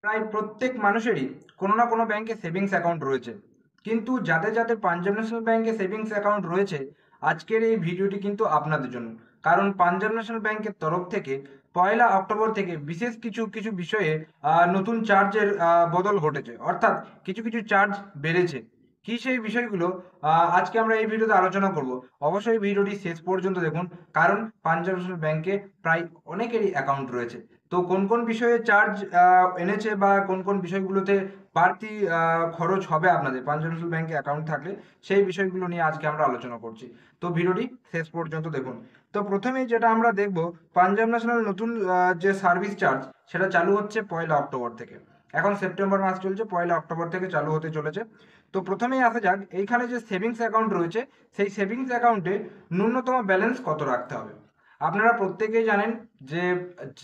প্রায় প্রত্যেক মানুষেরই কোনো না কোনো ব্যাংকে সেভিংস অ্যাকাউন্ট রয়েছে, কিন্তু যাদের যাদের পাঞ্জাব ন্যাশনাল ব্যাংকে সেভিংস অ্যাকাউন্ট রয়েছে, আজকের এই ভিডিওটি কিন্তু আপনাদের জন্য। কারণ পাঞ্জাব ন্যাশনাল ব্যাংকের তরফ থেকে 1লা অক্টোবর থেকে বিশেষ কিছু কিছু বিষয়ে নতুন চার্জের বদল ঘটেছে, অর্থাৎ কিছু কিছু চার্জ বেড়েছে। কি সেই বিষয়গুলো আজকে আমরা এই ভিডিওতে আলোচনা করব। অবশ্যই ভিডিওটি শেষ পর্যন্ত দেখুন, কারণ পাঞ্জাব ন্যাশনাল ব্যাংকে প্রায় অনেকেরই অ্যাকাউন্ট রয়েছে। তো কোন কোন বিষয়ে চার্জ এনেছে বা কোন কোন বিষয়গুলোতে বাড়তি খরচ হবে আপনাদের পাঞ্জাব ন্যাশনাল ব্যাংকে অ্যাকাউন্ট থাকলে, সেই বিষয়গুলো নিয়ে আজকে আমরা আলোচনা করছি। তো ভিডিওটি শেষ পর্যন্ত দেখুন। তো প্রথমেই যেটা আমরা দেখব, পাঞ্জাব ন্যাশনাল নতুন যে সার্ভিস চার্জ সেটা চালু হচ্ছে 1লা অক্টোবর থেকে। এখন সেপ্টেম্বর মাস চলছে, 1লা অক্টোবর থেকে চালু হতে চলেছে। তো প্রথমেই আসা যাক, এইখানে যে সেভিংস অ্যাকাউন্ট রয়েছে, সেই সেভিংস অ্যাকাউন্টে ন্যূনতম ব্যালেন্স কত রাখতে হবে। আপনারা প্রত্যেকেই জানেন যে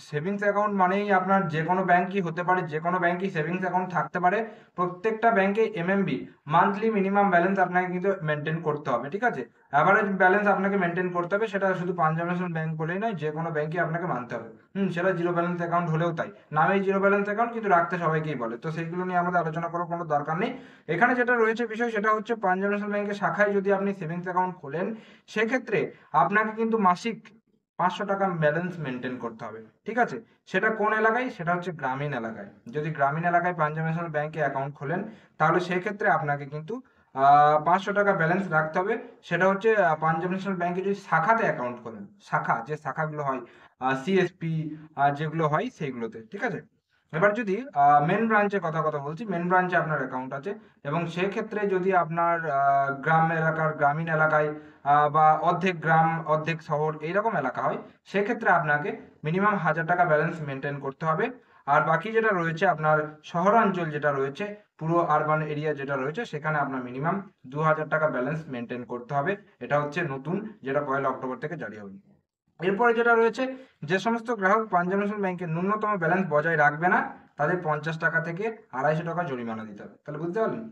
সেভিংস অ্যাকাউন্ট মানেই আপনার যে কোনো ব্যাংকই হতে পারে, যে কোনো ব্যাংকই সেভিংস অ্যাকাউন্ট থাকতে পারে। প্রত্যেকটা ব্যাংকে এমএমবি, মান্থলি মিনিমাম ব্যালেন্স আপনাকে কিন্তু মেনটেন করতে হবে, ঠিক আছে। অ্যাভারেজ ব্যালেন্স আপনাকে মেনটেন করতে হবে, সেটা শুধু পাঞ্জাব ন্যাশনাল ব্যাংক বলেই নয়, যে কোনো ব্যাংকই আপনাকে মানতে হবে। সেটা জিরো ব্যালেন্স অ্যাকাউন্ট হলেও তাই, নামেই জিরো ব্যালেন্স অ্যাকাউন্ট, কিন্তু রাখতে সবাইকেই বলে। তো সেইগুলো নিয়ে আমাদের আলোচনা করার কোনো দরকার নেই। এখানে যেটা রয়েছে বিষয়, সেটা হচ্ছে পাঞ্জাব ন্যাশনাল ব্যাংকের শাখায় যদি আপনি সেভিংস অ্যাকাউন্ট খোলেন, সেক্ষেত্রে আপনাকে কিন্তু মাসিক 500 টাকা ব্যালেন্স মেনটেন করতে হবে, ঠিক আছে। সেটা কোন এলাকায়? সেটা হচ্ছে গ্রামীণ এলাকায়। যদি গ্রামীণ এলাকায় পাঞ্জাব ন্যাশনাল ব্যাংকে অ্যাকাউন্ট খোলেন, তাহলে সেক্ষেত্রে আপনাকে কিন্তু 500 টাকা ব্যালেন্স রাখতে হবে। সেটা হচ্ছে পাঞ্জাব ন্যাশনাল ব্যাংকে যদি শাখাতে অ্যাকাউন্ট খোলেন, শাখা যে শাখাগুলো হয়, সিএসপি যেগুলো হয় সেইগুলোতে, ঠিক আছে। এবার যদি মেন ব্রাঞ্চের কথা বলছি, মেন ব্রাঞ্চে আপনার অ্যাকাউন্ট আছে, এবং সেক্ষেত্রে যদি আপনার গ্রামীণ এলাকায় বা অর্ধেক গ্রাম অর্ধেক শহর এইরকম এলাকা হয়, সেক্ষেত্রে আপনাকে মিনিমাম 1000 টাকা ব্যালেন্স মেনটেন করতে হবে। আর বাকি যেটা রয়েছে আপনার শহরাঞ্চল যেটা রয়েছে, পুরো আরবান এরিয়া যেটা রয়েছে, সেখানে আপনার মিনিমাম 2000 টাকা ব্যালেন্স মেনটেন করতে হবে। এটা হচ্ছে নতুন, যেটা 1লা অক্টোবর থেকে জারি হবে। এরপরে যেটা রয়েছে, যে সমস্ত গ্রাহক পাঞ্জাব ন্যাশনাল ব্যাংকের ন্যূনতম ব্যালেন্স বজায় রাখবে না, তাদের 50 টাকা থেকে 250 টাকা জরিমানা দিতে হবে। তাহলে বুঝতে পারলেন,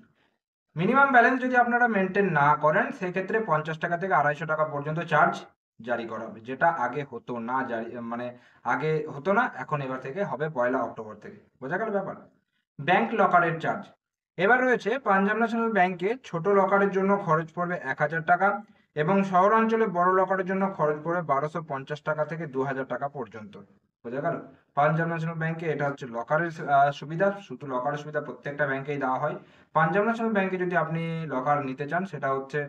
মিনিমাম ব্যালেন্স যদি আপনারা মেনটেন না করেন, সেক্ষেত্রে 50 টাকা থেকে 250 টাকা পর্যন্ত চার্জ জারি করা হবে, যেটা আগে হতো না। মানে আগে হতো না, এখন এবার থেকে হবে 1লা অক্টোবর থেকে। বোঝা গেল ব্যাপার। ব্যাংক লকারের চার্জ এবার রয়েছে, পাঞ্জাব ন্যাশনাল ব্যাংকে ছোট লকারের জন্য খরচ পড়বে 1000 টাকা, এবং শহরাঞ্চলে বড় লকারের জন্য খরচ পড়বে 1250 টাকা থেকে 2000 টাকা পর্যন্ত। বোঝা গেল। পাঞ্জাব ন্যাশনাল ব্যাংকে এটা হচ্ছে লকারের সুবিধা। শুধু লকারের সুবিধা প্রত্যেকটা ব্যাংকেই দেওয়া হয়। পাঞ্জাব ন্যাশনাল ব্যাংকে যদি আপনি লকার নিতে চান, সেটা হচ্ছে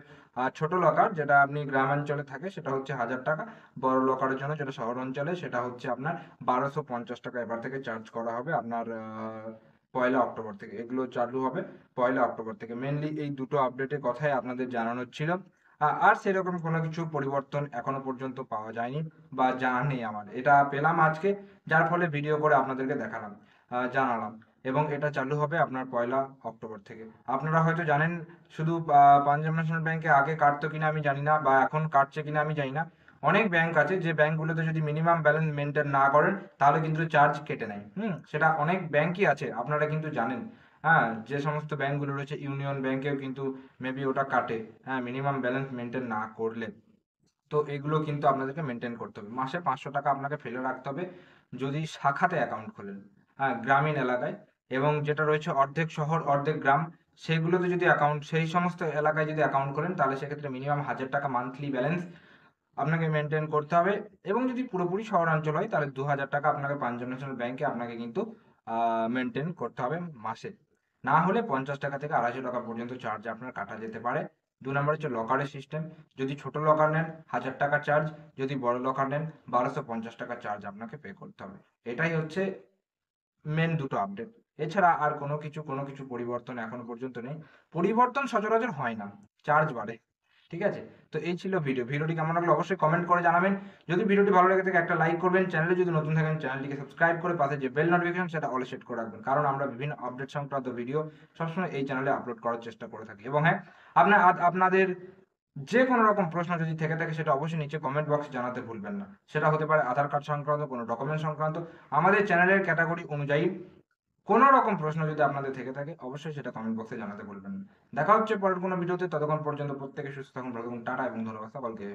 ছোট লকার, যেটা আপনি গ্রামাঞ্চলে থাকে, সেটা হচ্ছে 1000 টাকা। বড় লকারের জন্য, যেটা শহর অঞ্চলে, সেটা হচ্ছে আপনার 1250 টাকা এবার থেকে চার্জ করা হবে আপনার 1লা অক্টোবর থেকে। এগুলো চালু হবে 1লা অক্টোবর থেকে। মেনলি এই দুটো আপডেটের কথাই আপনাদের জানানোর ছিল। আর সেরকম কোনো কিছু পরিবর্তন এখনো পর্যন্ত পাওয়া যায়নি বা জানা নেই আমার। এটা পেলাম আজকে, যার ফলে ভিডিও করে আপনাদেরকে দেখালাম, জানালাম। এবং এটা চালু হবে আপনার 1লা অক্টোবর থেকে। আপনারা হয়তো জানেন, শুধু পাঞ্জাব ন্যাশনাল ব্যাংকে আগে কাটতো কিনা আমি জানি না, বা এখন কাটছে কিনা আমি জানি না। অনেক ব্যাংক আছে, যে ব্যাংকগুলোতে যদি মিনিমাম ব্যালেন্স মেনটেন না করেন, তাহলে কিন্তু চার্জ কেটে নেয়। সেটা অনেক ব্যাংকই আছে, আপনারা কিন্তু জানেন। হ্যাঁ, যে সমস্ত ব্যাংকগুলো রয়েছে, ইউনিয়ন ব্যাংকেও কিন্তু মেবি ওটা কাটে, হ্যাঁ, মিনিমাম ব্যালেন্স মেনটেন না করলে। তো এগুলো কিন্তু আপনাদেরকে মেনটেন করতে হবে। মাসে 500 টাকা আপনাকে ফেলে রাখতে হবে, যদি শাখাতে অ্যাকাউন্ট খোলেন, হ্যাঁ, গ্রামীণ এলাকায়। এবং যেটা রয়েছে অর্ধেক শহর অর্ধেক গ্রাম, সেগুলোতে যদি অ্যাকাউন্ট, সেই সমস্ত এলাকায় যদি অ্যাকাউন্ট করেন, তাহলে সেক্ষেত্রে মিনিমাম 1000 টাকা মান্থলি ব্যালেন্স আপনাকে মেনটেন করতে হবে। এবং যদি পুরোপুরি শহরাঞ্চল হয়, তাহলে 2000 টাকা আপনাকে পাঞ্জাব ন্যাশনাল ব্যাংকে আপনাকে কিন্তু মেনটেন করতে হবে মাসে। না হলে 50 টাকা থেকে 250 টাকা পর্যন্ত চার্জ আপনার কাটা যেতে পারে। 2 নম্বর হচ্ছে লকারের সিস্টেম। যদি ছোট লকার নেন, 1000 টাকা চার্জ। যদি বড় লকার নেন, 1250 টাকা চার্জ আপনাকে পে করতে হবে। এটাই হচ্ছে মেন দুটো আপডেট। এছাড়া আর কোনো কিছু পরিবর্তন এখনো পর্যন্ত নেই। পরিবর্তন সচরাচর হয় না, চার্জ বাড়ে। ঠিক আছে। তো এই ছিল ভিডিওটি কেমন লাগলো অবশ্যই কমেন্ট করে জানাবেন। যদি ভিডিওটি ভালো লেগে থাকে, একটা লাইক করবেন। চ্যানেলে যদি নতুন থাকেন, চ্যানেলটিকে সাবস্ক্রাইব করে পাশে যে বেল নোটিফিকেশন, সেটা অলে সেট করে রাখবেন, কারণ আমরা বিভিন্ন আপডেট সংক্রান্ত ভিডিও সবসময় এই চ্যানেলে আপলোড করার চেষ্টা করে থাকি। এবং হ্যাঁ, আপনাদের যে কোনো রকম প্রশ্ন যদি থেকে থাকে, সেটা অবশ্যই নিচে কমেন্ট বক্সে জানাতে ভুলবেন না। সেটা হতে পারে আধার কার্ড সংক্রান্ত, কোনো ডকুমেন্ট সংক্রান্ত। আমাদের চ্যানেলের ক্যাটাগরি অনুযায়ী কোনো রকম প্রশ্ন যদি আপনাদের থেকে থাকে, অবশ্যই সেটা কমেন্ট বক্সে জানাতে ভুলবেন না। দেখা হচ্ছে পরের কোনো ভিডিওতে। ততক্ষণ পর্যন্ত প্রত্যেকে সুস্থ থাকুন, ভালো থাকুন। টাটা এবং ধন্যবাদ সকলকে।